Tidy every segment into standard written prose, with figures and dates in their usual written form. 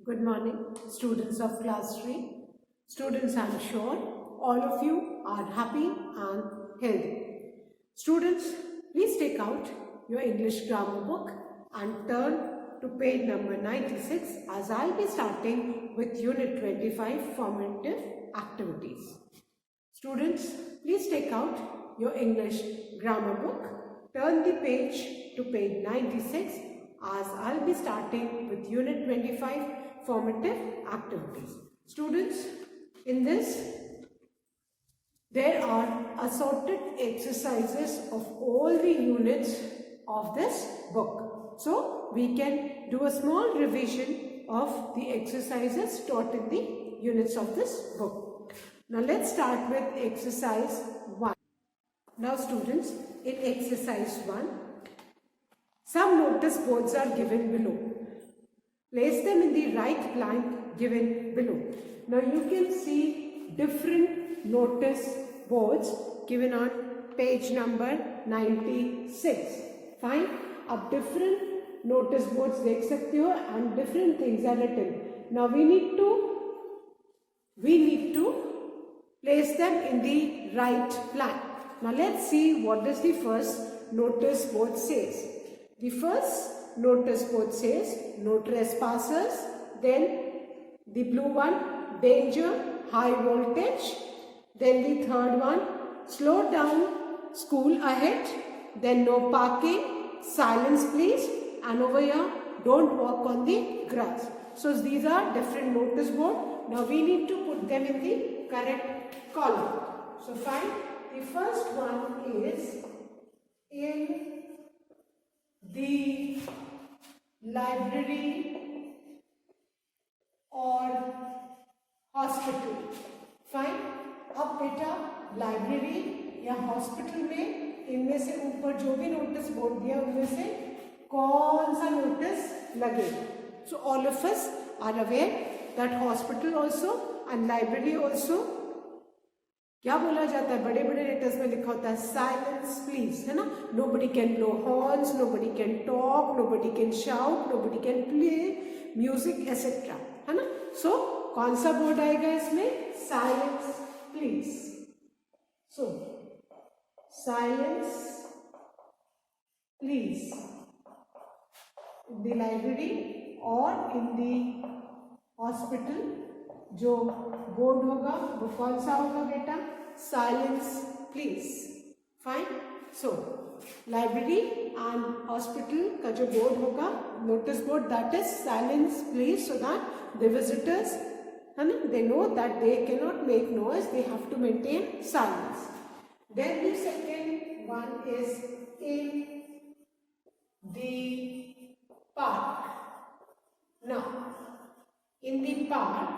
Good morning, students of class 3. Students, I am sure all of you are happy and healthy. Students, please take out your English grammar book and turn to page number 96 as I'll be starting with Unit 25 formative activities. Students, please take out your English grammar book, turn the page to page 96 as I'll be starting with Unit 25 formative activities. Students, in this there are assorted exercises of all the units of this book. So we can do a small revision of the exercises taught in the units of this book. Now let's start with exercise 1. Now students, in exercise 1, some notice boards are given below. Place them in the right blank given below. Now you can see different notice boards given on page number 96. Fine. अब different notice boards देख सकते हो and different things are written. Now we need to place them in the right blank. Now let's see what does the first notice board says. The first notice board says no trespassers, then the blue one danger, high voltage, then the third one slow down, school ahead, then no parking, silence please, and over here don't walk on the grass. So these are different notice board. Now we need to put them in the correct column. So fine, the first one is in the library or hospital. Fine. अब बेटा library या hospital में इनमें से ऊपर जो भी notice board दिया उनमें से कौन सा नोटिस लगेगा. So all of us are aware that hospital also and library also क्या बोला जाता है, बड़े बड़े लेटर्स में लिखा होता है साइलेंस प्लीज, है ना. Nobody can blow horns, nobody can talk, nobody can shout, nobody can play music etcetera, है ना. सो कौन सा बोर्ड आएगा इसमें, silence please. So silence please in the library और इन द हॉस्पिटल. जो बोर्ड होगा वो कौन सा होगा बेटा, silence please. Fine. So library and hospital का जो बोर्ड होगा notice board, that is silence please, so that the visitors, है ना, दे know that they can not make noise, they have to maintain silence. Then the second one is in the park. Now in the park,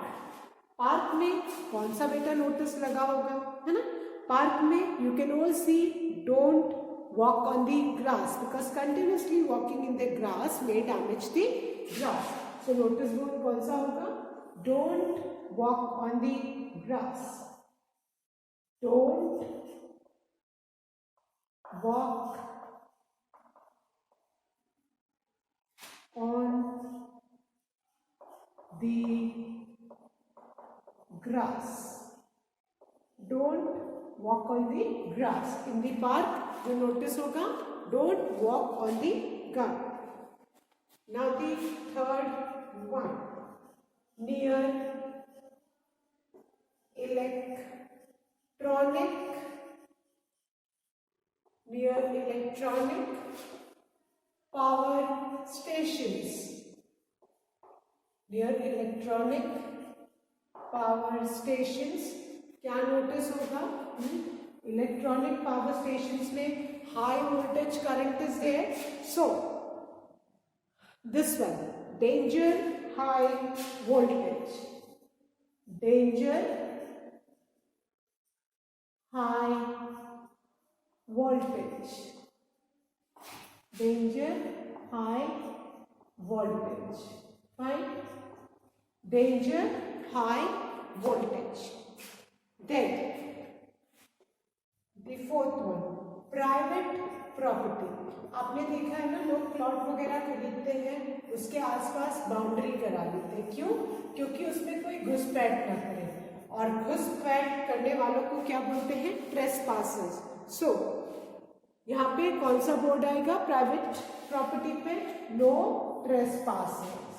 park में कौन सा बेटा notice लगा होगा, है ना. पार्क में you can all see don't walk on the grass because continuously walking in the grass may damage the grass. So notice board कौन सा होगा, don't walk on the grass, don't walk on the grass. Don't walk on the grass. In the park, जो notice होगा, don't walk on the grass. Now the third one, near electronic power stations. Near electronic power stations, क्या notice होगा, electronic power stations में high voltage current is there. So this one, danger high voltage, danger high voltage, danger high voltage. Fine. Danger high voltage. Then the fourth one, private property. आपने देखा है ना, लोग plot वगैरह खरीदते हैं, उसके आसपास बाउंड्री करा देते हैं। क्यों? क्योंकि उसमें कोई घुसपैठ ना करे, और घुसपैठ करने वालों को क्या बोलते हैं? ट्रेसपासर्स। सो यहाँ पे कौन सा बोर्ड आएगा प्राइवेट प्रॉपर्टी पे? नो ट्रेसपासर्स,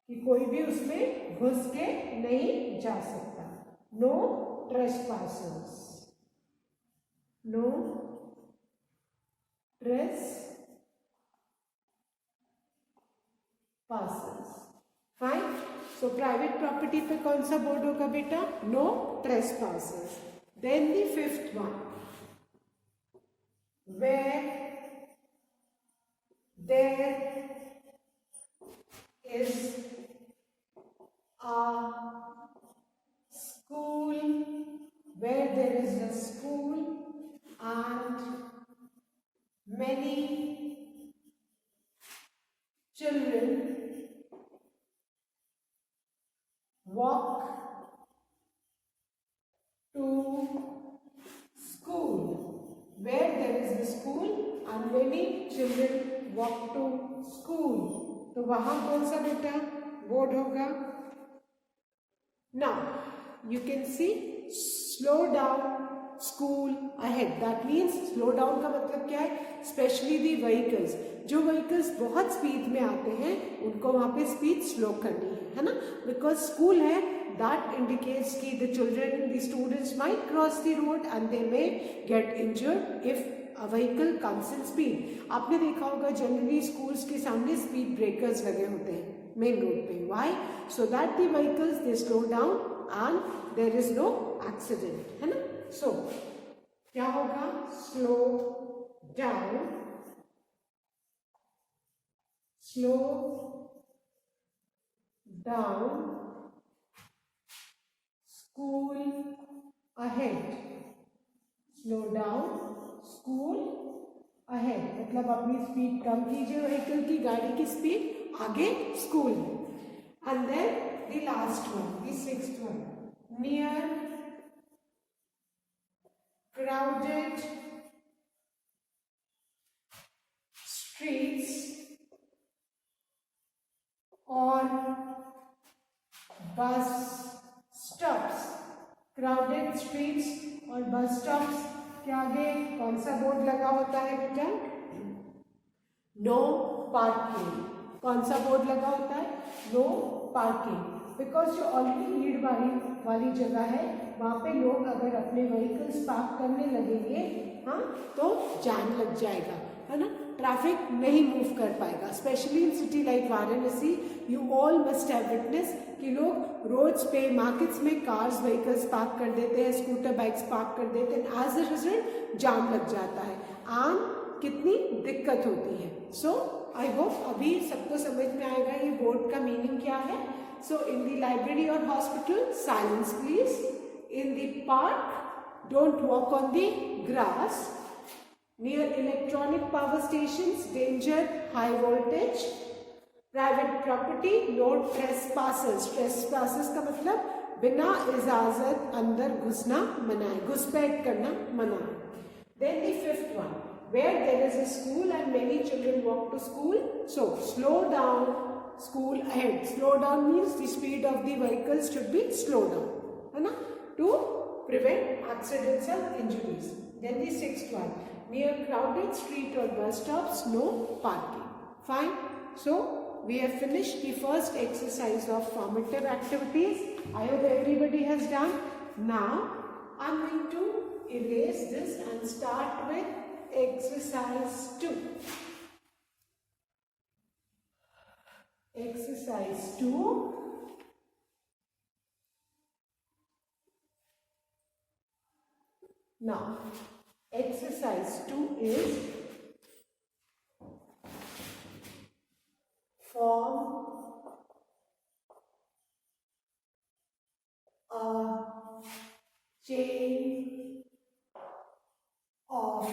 कि कोई भी उसमें घुस के नहीं जा सकता। No trespassers, no trespassers. Fine. So private property पे कौन सा बोर्ड होगा बेटा? No trespassers. Then the fifth one, where there is a school, where there is a school and many children walk to school, where there is a school and many children walk to school, तो वहां कौन सा बेटा board होगा? Now you can see slow down school ahead, that means slow down का मतलब क्या है? Especially the vehicles, जो vehicles बहुत स्पीड में आते हैं उनको वहां पे स्पीड स्लो करनी है ना, बिकॉज स्कूल है। That indicates कि the children, the students might cross the road and they may get injured if a vehicle comes in speed. आपने देखा होगा जनरली स्कूल्स के सामने स्पीड ब्रेकर्स लगे होते हैं मेन रोड पे। Why? So that the vehicles they slow down and there is no accident, है ना। So क्या होगा? slow down, slow down school ahead, slow down school ahead, मतलब अपनी स्पीड कम कीजिए व्हीकल की, गाड़ी की स्पीड, आगे स्कूल है। And then the last one, the sixth one, near crowded streets or bus stops, crowded streets और बस स्टॉप्स के आगे कौन सा बोर्ड लगा होता है बेटा? No parking. कौन सा बोर्ड लगा होता है? नो पार्किंग, बिकॉज जो ऑलरेडी भीड़ वाली जगह है वहाँ पे लोग अगर अपने व्हीकल्स पार्क करने लगेंगे, हाँ, तो जाम लग जाएगा, है ना, ट्रैफिक नहीं मूव कर पाएगा। Specially in city like Varanasi, you all must have witness कि लोग रोड्स पे, मार्केट्स में कार्स व्हीकल्स पार्क कर देते हैं, स्कूटर बाइक्स पार्क कर देते हैं, एज अ रिजल्ट जाम लग जाता है, आम कितनी दिक्कत होती है। सो आई होप अभी सबको समझ में आएगा ये बोर्ड का मीनिंग क्या है। सो इन द लाइब्रेरी और hospital, silence please. In the park, don't walk on the grass. Near electronic power stations, danger, high voltage. Private property, no trespassers. Trespassers का मतलब बिना इजाजत अंदर घुसना मना है, घुसपैठ करना मना है। Then the fifth one, where there is a school and many children walk to school, so slow down school ahead. Slow down means the speed of the vehicles should be slowed down, है ना, to prevent accidents and injuries. Then the sixth one, near crowded street or bus stops, no parking. Fine. So we have finished the first exercise of formative activities. I hope everybody has done. Now I'm going to erase this and start with exercise 2. Exercise 2. Now, exercise 2 is form a chain of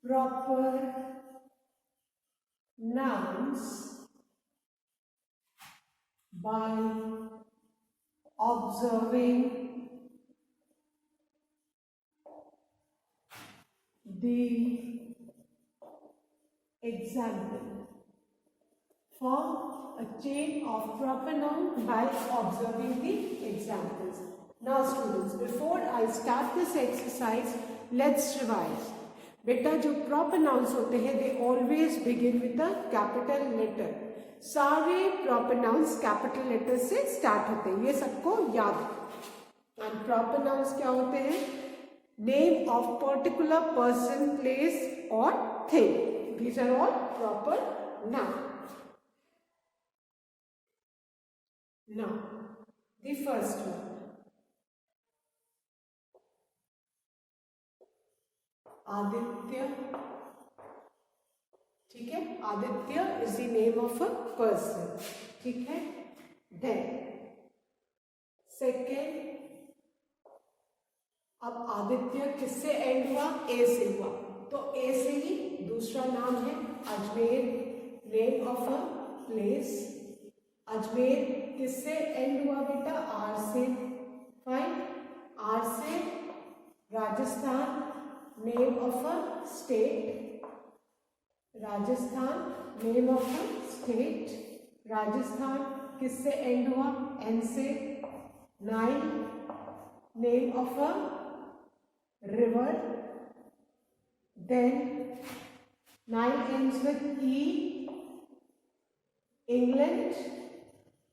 proper nouns by observing the example. Form a chain of proper noun by observing the examples. Now students, before I start this exercise, let's revise. बेटा जो proper nouns होते हैं they always begin with a capital letter. सारे proper nouns capital letter से start होते हैं, ये सबको याद है. And proper nouns क्या होते हैं? Name of particular person, place or thing. These are all proper nouns. Now, the first one. Aditya. ठीक है? Aditya is the name of a person. ठीक है? Then, second. अब आदित्य किससे एंड हुआ? ए से हुआ. तो ए से ही दूसरा नाम है Ajmer, name of a place. Ajmer किससे एंड हुआ बेटा? आर से. फाइन. आर से Rajasthan, name of a state. Rajasthan, name of a state. Rajasthan किससे एंड हुआ? एन से. 9, name of a river. Then 9 ends with E. England,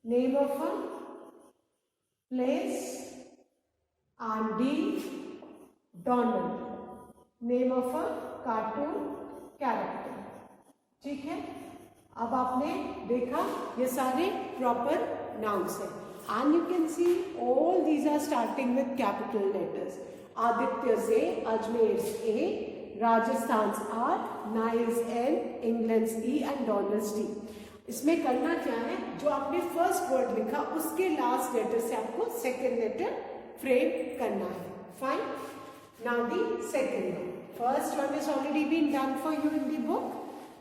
name of a place. And D. Donald, name of a cartoon character. ठीक है? अब आपने देखा ये सारे proper nouns हैं. And you can see all these are starting with capital letters. Aditya's A, Ajmer's A, Rajasthan's R, Nile's N, England's E and Donald's D. इसमें करना क्या है? जो आपने फर्स्ट वर्ड लिखा उसके लास्ट लेटर से आपको सेकेंड लेटर फ्रेम करना है. Fine. Now the second one. First one is already been done for you in the book.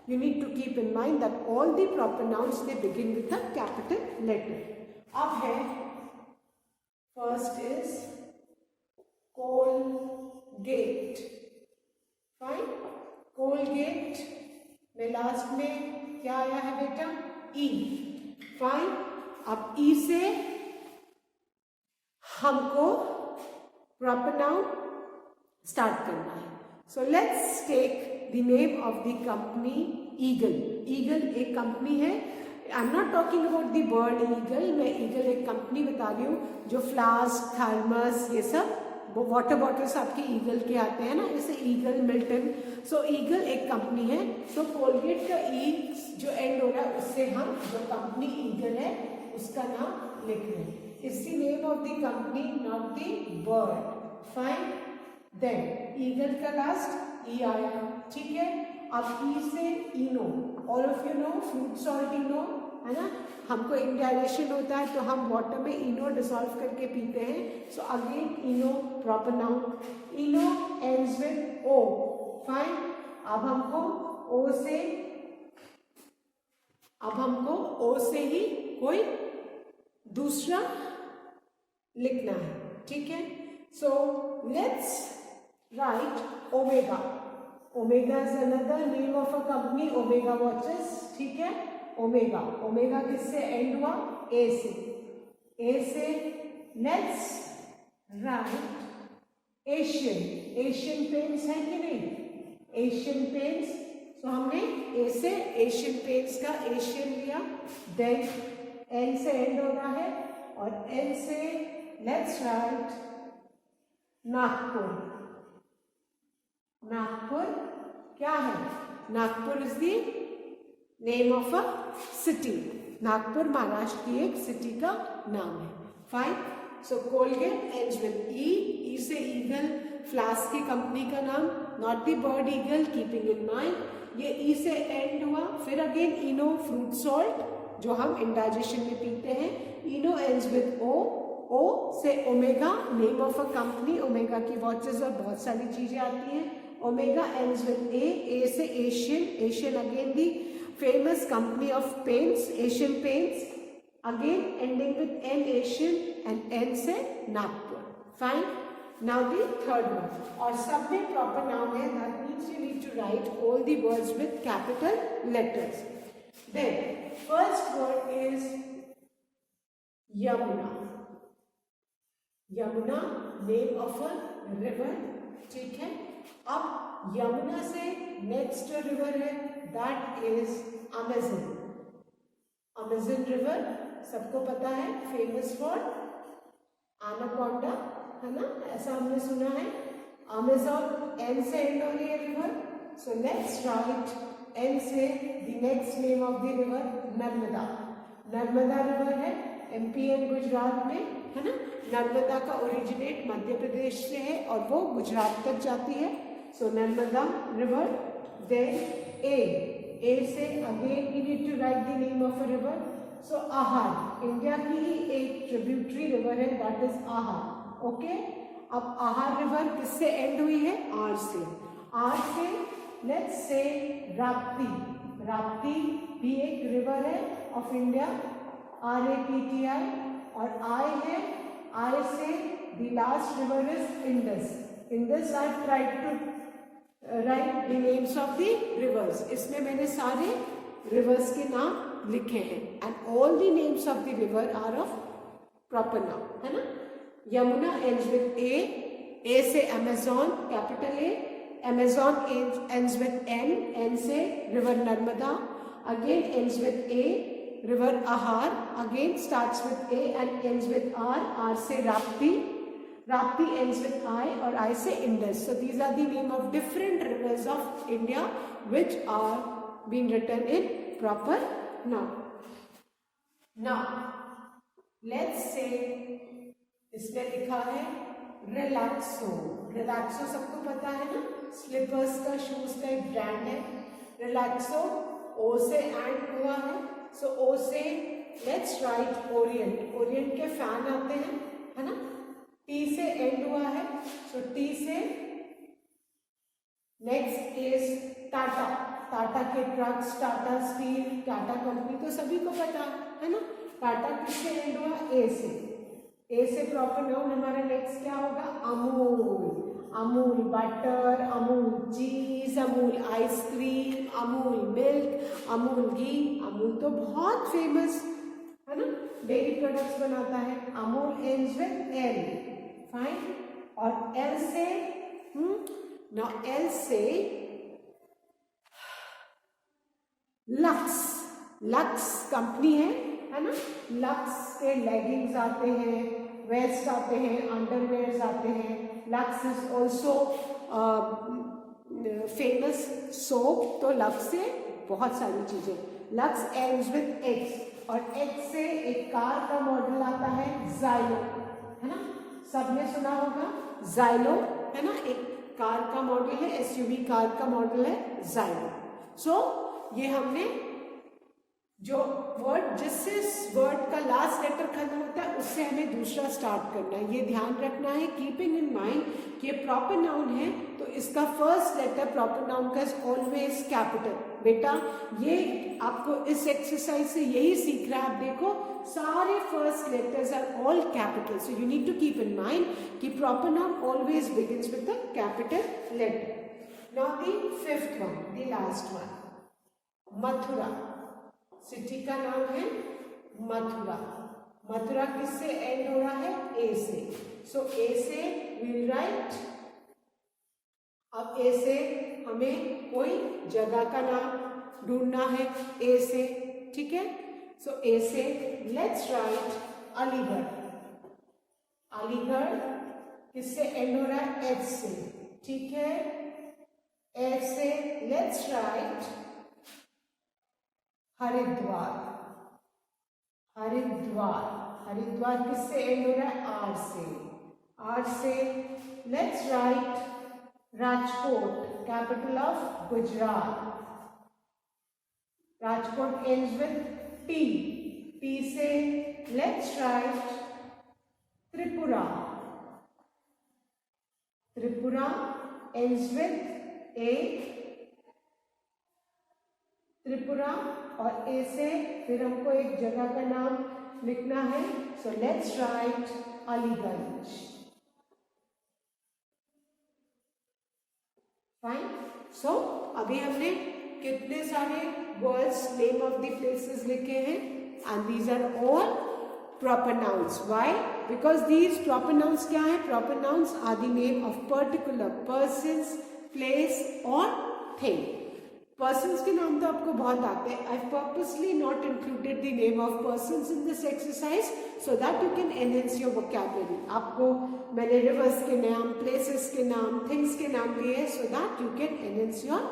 You need to keep in mind that all the proper nouns they begin with a capital letter. अब है first is Colgate. Fine. Colgate में last में क्या आया है बेटा? E. Fine. अब E से हमको प्रॉपर नाउन स्टार्ट करना है. So let's take the name of the company Eagle. Eagle एक कंपनी है. I am not talking about the bird eagle. मैं ईगल एक कंपनी बता रही हूँ जो फ्लास्क, थर्मस, ये सब वाटर बॉटल्स आपके ईगल के आते हैं ना, जैसे ईगल, मिल्टन. सो ईगल एक कंपनी है. सो कोलगेट का ई जो एंड हो रहा है उससे हम जो कंपनी ईगल है उसका नाम लिख रहे हैं. It's the name of the company, not the bird. Fine. Then eagle का लास्ट ई आया. ठीक है. अब ई से Eno. All of you know fruit salt Eno है ना. हमको इंडाइजेशन होता है तो हम वाटर में इनो डिसॉल्व करके पीते हैं. So again Eno proper noun. Eno ends with O. Fine. अब हमको ओ से ही कोई दूसरा लिखना है. ठीक है. So let's right omega. Omega is another name of a company, omega watches. ठीक है. ओमेगा. ओमेगा किससे एंड हुआ? ए से. ए से let's right Asian. Asian paints है कि नहीं? Asian paints. तो हमने ए से एशियन पेंट्स का एशियन लिया. देन एन से एंड हो रहा है और एन से लेट्स राइट नागपुर. नागपुर क्या है? Nagpur is the name of a city. Nagpur Maharashtra की एक सिटी का नाम है. Fine. So Colgate ends with E. E से ईगल, फ्लास्क की कंपनी का नाम, not the bird eagle, keeping in mind. ये ई से एंड हुआ. फिर अगेन इनो फ्रूट सॉल्ट जो हम इंडाइजेशन में पीते हैं. इनो एंड्स विद ओ. ओ से omega, name of a company, omega की वॉचेस और बहुत सारी चीजें आती हैं. ओमेगा एंड्स विद ए. ए से Asian. Asian again the famous company of paints, Asian Paints. Again ending with N, Asian, and N से Nagpur. Fine. Now the third one. और सब में proper noun है. That means you need to write all the words with capital letters. Then first word is Yamuna. Yamuna, name of a river. ठीक है. अब यमुना से next river है. That is Amazon. Amazon river सबको पता है, famous for anaconda, है ना, ऐसा हमने सुना है. Amazon N से end हो रही है river. So let's write N से the next name of the river Narmada. Narmada river है MP एंड गुजरात में, है ना. नर्मदा का ओरिजिनेट मध्य प्रदेश से है और वो गुजरात तक जाती है. So Narmada river. Then A से again we need to write the name of a river. So Ahar India की ही एक ट्रिब्यूटरी रिवर है, दैट इज आहार. ओके. अब आहार रिवर किससे एंड हुई है? आर से. आर से लेट्स से राप्ती. राप्ती भी एक रिवर है ऑफ इंडिया, RAPTI. और आई है, आई से the last river is Indus. Indus I tried to write the names of the rivers. इसमें मैंने सारे रिवर्स के नाम लिखे हैं and all the names of the river are of proper noun, है ना. यमुना एंड्स विद ए से Amazon capital A. Amazon ends with N से river Narmada. Again ends with A river Ahar, again starts with A and ends with R से Rapti. Rapti ends with I और I से Indus. So these are the name of different rivers of India which are being written in proper noun. Now let's say इसमें लिखा है Relaxo. Relaxo सबको पता है ना, स्लीपर्स का, शूज का एक ब्रांड है. Relaxo O से एंड हुआ है. सो ओ से लेट्स राइट ओरिएंट. ओरिएंट के फैन आते हैं, है ना. टी से एंड हुआ है. सो टी से नेक्स्ट इज टाटा. टाटा के trucks, Tata steel, Tata company तो सभी को पता है ना. टाटा किससे एंड हुआ? ए से. ए से प्रॉपर नाउन हमारा नेक्स्ट क्या होगा? अमूल. अमूल बटर, अमूल चीज, अमूल आइसक्रीम, अमूल मिल्क, अमूल घी. अमूल तो बहुत फेमस है ना, डेयरी प्रोडक्ट्स बनाता है. Amul ends with L. Fine. और एल से ना, एल से लक्स. लक्स कंपनी है ना. लक्स के लेगिंग्स आते हैं, वेस्ट आते हैं, अंडरवेयर्स आते हैं. Lux is also famous soap. तो लक्स से बहुत सारी चीजें. लक्स एंड्स विद एक्स और एक्स से एक कार का मॉडल आता है ज़ाइलो, है ना. सबने सुना होगा ज़ाइलो, है ना. एक कार का मॉडल है, SUV कार का मॉडल है ज़ाइलो. सो ये हमने जो वर्ड, जिससे वर्ड का लास्ट लेटर खत्म होता है उससे हमें दूसरा स्टार्ट करना है. ये ध्यान रखना है, कीपिंग इन माइंड कि ये प्रॉपर नाउन है तो इसका फर्स्ट लेटर प्रॉपर नाउन का इज ऑलवेज कैपिटल. बेटा ये आपको इस एक्सरसाइज से यही सीख रहा है. आप देखो सारे first letters are all capital. So you need to keep in mind कि proper noun always begins with the capital letter. Now the fifth one, the last one, Mathura. City का नाम है मथुरा. मथुरा किससे एंड हो रहा है? ए से. सो ए से विल राइट. अब ए से हमें कोई जगह का नाम ढूंढना है ए से, ठीक है. सो ए से लेट्स राइट अलीगढ़. अलीगढ़ किससे एंड हो रहा है? एच से, ठीक है. एच से लेट्स राइट हरिद्वार. हरिद्वार. हरिद्वार किससे एंड हो रहा है? आर से. आर से let's write Rajkot, capital of Gujarat. Rajkot ends with T. T से let's write Tripura. Tripura ends with A. Tripura और ए से फिर हमको एक जगह का नाम लिखना है. So let's write Aliganj. Fine. So अभी हमने कितने सारे words, name of the places लिखे हैं, and these are all proper nouns. Why? Because these proper nouns क्या है? Proper nouns are the name of particular persons, place or thing. Persons के नाम तो आपको बहुत आते हैं. I've purposely not included the name of persons in this exercise so that you can enhance your vocabulary. आपको मैंने rivers के नाम, places के नाम, things के नाम दिए so that you can enhance your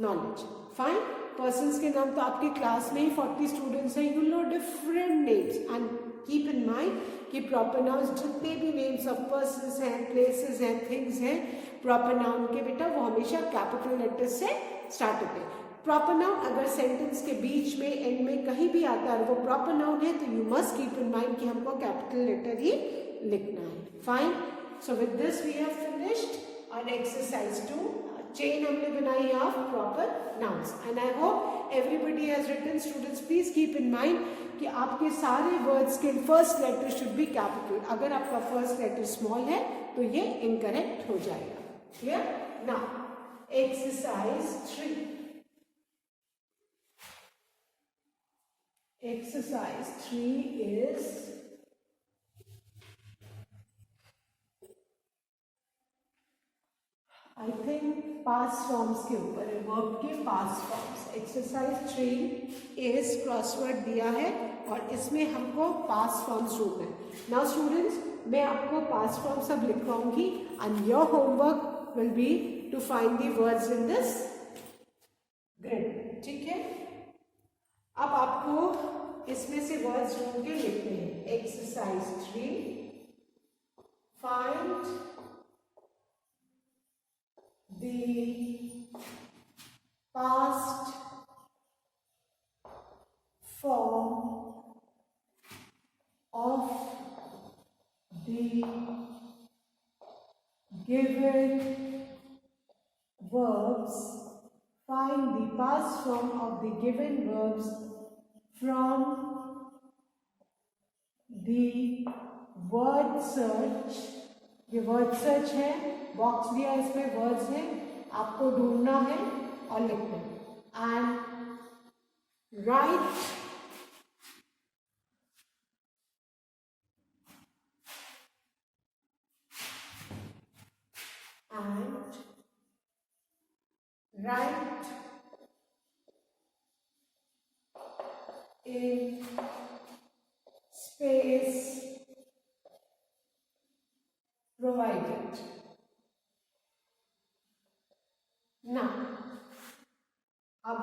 knowledge. Fine. Persons के नाम तो आपकी क्लास में ही 40 स्टूडेंट्स हैं. You know different names, and keep in mind कि प्रॉपर नाउन जितने भी नेम्स ऑफ पर्सन्स हैं, प्लेसेस हैं, थिंग्स हैं, प्रॉपर नाउन के बेटा वो हमेशा कैपिटल लेटर से स्टार्ट होते हैं. प्रॉपर नाउन अगर सेंटेंस के बीच में, एंड में कहीं भी आता है और वो प्रॉपर नाउन है तो you must keep in mind कि हमको कैपिटल लेटर ही लिखना है. Fine. So with this we have finished on exercise 2. Chain हमने बनाई of proper nouns, and I hope everybody has written. Students please keep in mind कि आपके सारे वर्ड्स के first letter should be capital. अगर आपका फर्स्ट लेटर स्मॉल है तो ये इनकरेक्ट हो जाएगा. Clear? Now exercise 3. Exercise 3 is I think past forms के ऊपर है, वर्ब के past forms. Exercise 3 is crossword दिया है और इसमें हमको पास्ट फॉर्म्स ढूंढना है. नाउ स्टूडेंट्स, मैं आपको पास्ट फॉर्म सब लिखवाऊंगी and your homework will be to find the words in this grid. ठीक है? अब आपको इसमें से वर्ड्स ढूंढ के लिखने हैं. Exercise 3, find the past form of the given verbs. Find the past form of the given verbs from the word search. ये वर्ड सर्च है, बॉक्स दिया इसमें वर्ड्स हैं, आपको ढूंढना है और लिखना है. And right in space provided. Now, अब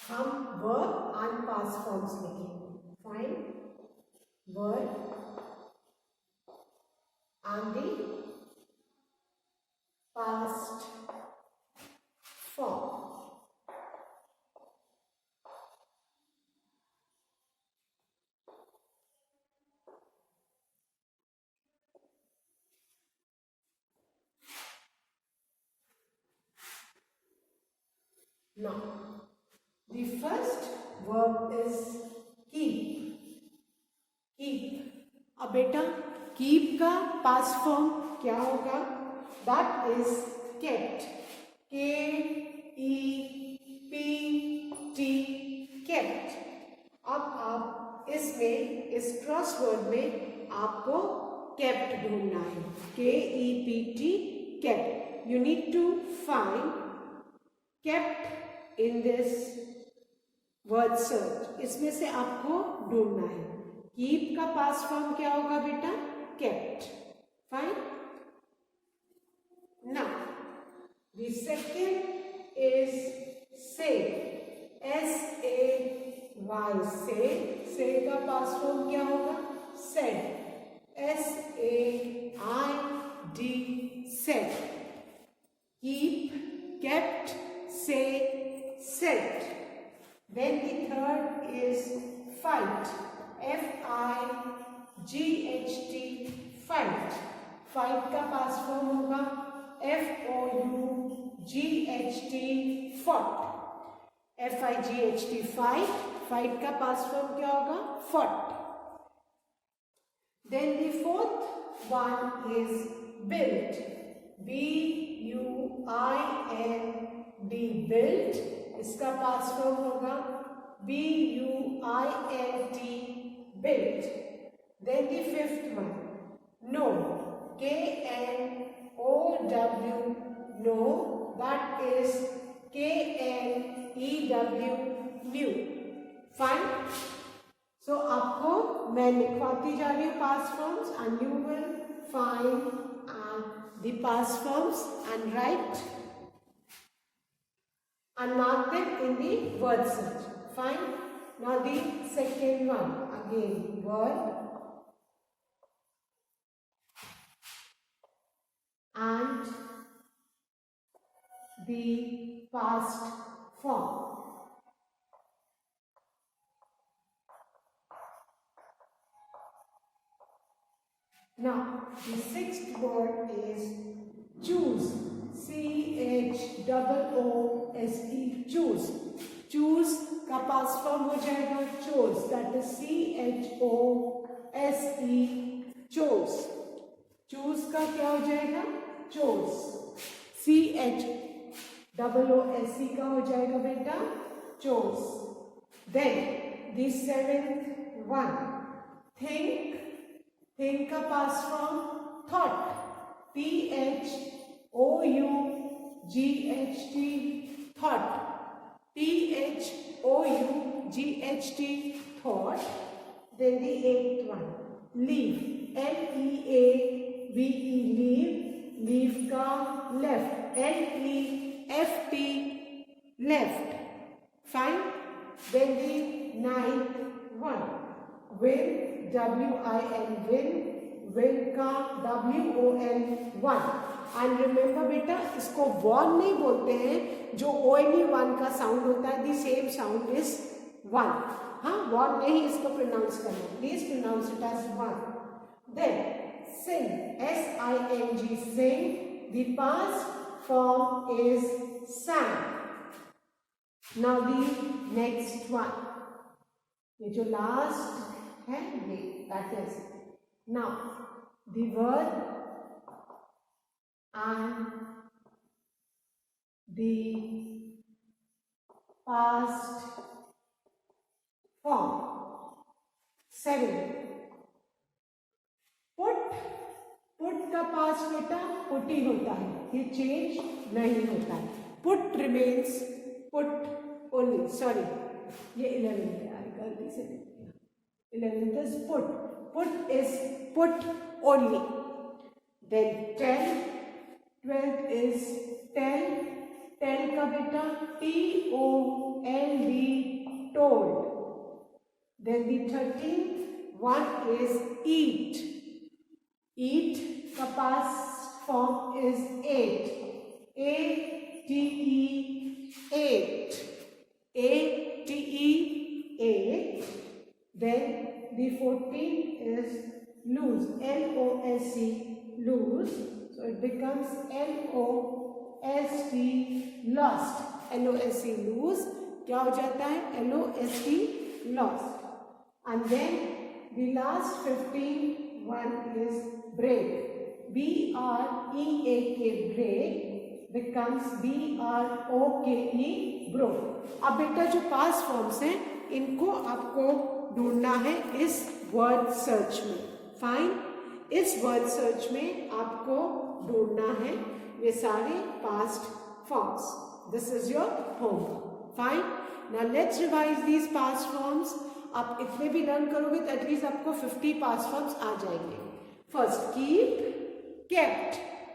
हम verb and past forms लिखेंगे. Find verb and the past form. Now, the first verb is keep. Keep. अब बेटा keep का past form क्या होगा? That is kept. K-E-P-T. Kept. अब आप इसमें इस क्रॉसवर्ड में आपको kept ढूंढना है. K-E-P-T. Kept. You need to find kept in this word search. इसमें से आपको ढूंढना है. keep का past form क्या होगा बेटा? kept. Fine. Now the second is say. S-A-Y. say का past form क्या होगा? said. S-A-I-D. said. keep, kept, say, said. Then the third is fight. F-I-G-H-T. fight. fight का past form होगा F-O-U-G-H-T. fought. F-I-G-H-T. fight. fight का past form क्या होगा? fought. Then the fourth one is build. B-U-I-N-D, built, इसका past form होगा B-U-I-N-T, built. Then the fifth one, know, K-N-O-W, know, that is K-N-E-W, new. Fine. So आपको मैं लिखवाती जा रही हूँ past forms and you will find the past forms and write and mark them in the word search. Fine. Now the second one, again word and the past form. Now the sixth word is choose. C-H-O-O-S-E, choose. Choose का past form हो जाएगा chose, that is C-H-O-S-E, chose. choose का क्या हो जाएगा chose. C-H-O-O-S-E का हो जाएगा बेटा chose. Then the seventh one, think. think का past form thought. T-H-O-U-G-H-T, thought. T-H-O-U-G-H-T, thought. Then the eighth one, leave. L-E-A-V-E, leave. leave का left. L-E-F-T, left. Fine. Then the ninth one, win. W-I-N, win. win का W-O-N, one. And remember बेटा इसको one नहीं बोलते हैं, जो only one का sound होता है, the same sound is one. हाँ, वन नहीं इसको प्रोनाउंस करना, please pronounce it as one. Then sing, S-I-N-G, sing. The past form is sang. Now the next one, ये जो लास्ट है ये, that is now the word and the past form. 7, put. put का past बेटा put ही होता है, ये चेंज नहीं होता है. put remains put only. Sorry, ये 11th है, गलती से 11th is put. put is put only. Then 10, 12th is tell. tell का बेटा T-O-L-D, told. Then the 13th one is eat. eat का past form is ate. A-T-E, ate. A-T-E, ate. Then the 14th is lose. L-O-S-E, lose. So it becomes L-O-S-T, lost. L-O-S-E, lose. क्या हो जाता है? L-O-S-T, lost. And then the last 15th one is break. B-R-E-A-K, break, becomes B-R-O-K-E, broke. अब बेटा जो past forms हैं इनको आपको ढूंढना है इस वर्ड सर्च में. फाइन. इस वर्ड सर्च में आपको ढूंढना है ये सारे past forms. This is your homework. Fine. Now let's revise these past forms. आप इतने भी लर्न करोगे तो एटलीस्ट आपको 50 पास्ट फॉर्म्स आ जाएंगे. First keep, kept.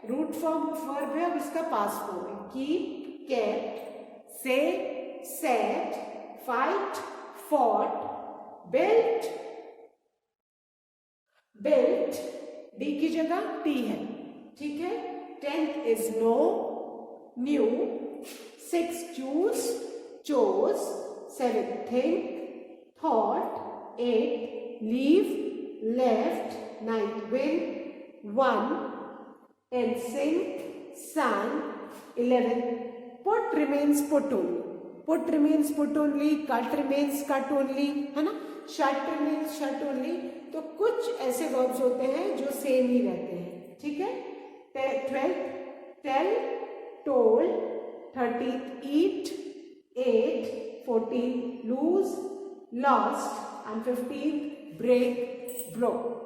Root form of verb है, अब इसका पास्ट फॉर्म है keep, kept. Say, set, fight, fought, built. built, D की जगह टी है, ठीक है. 10th is know, knew. 6, choose, chose. 7, think, thought. 8, leave, left. 9, win, won. 10, sing, sang. 11, put remains put only. put remains put only. cut remains cut only, है ना. shut remains shut only. तो कुछ ऐसे verbs होते हैं जो same ही रहते हैं, ठीक है. 12th tell, told, 13th eat, ate, 14th lose, lost, and 15th break, broke.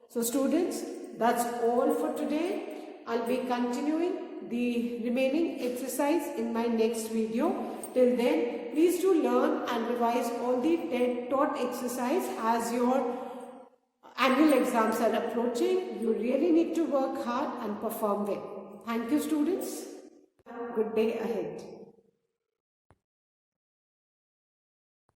So students, that's all for today. I'll be continuing the remaining exercise in my next video. Till then, please do learn and revise all the taught exercise as your annual exams are approaching. You really need to work hard and perform well. Thank you, students. Good day ahead.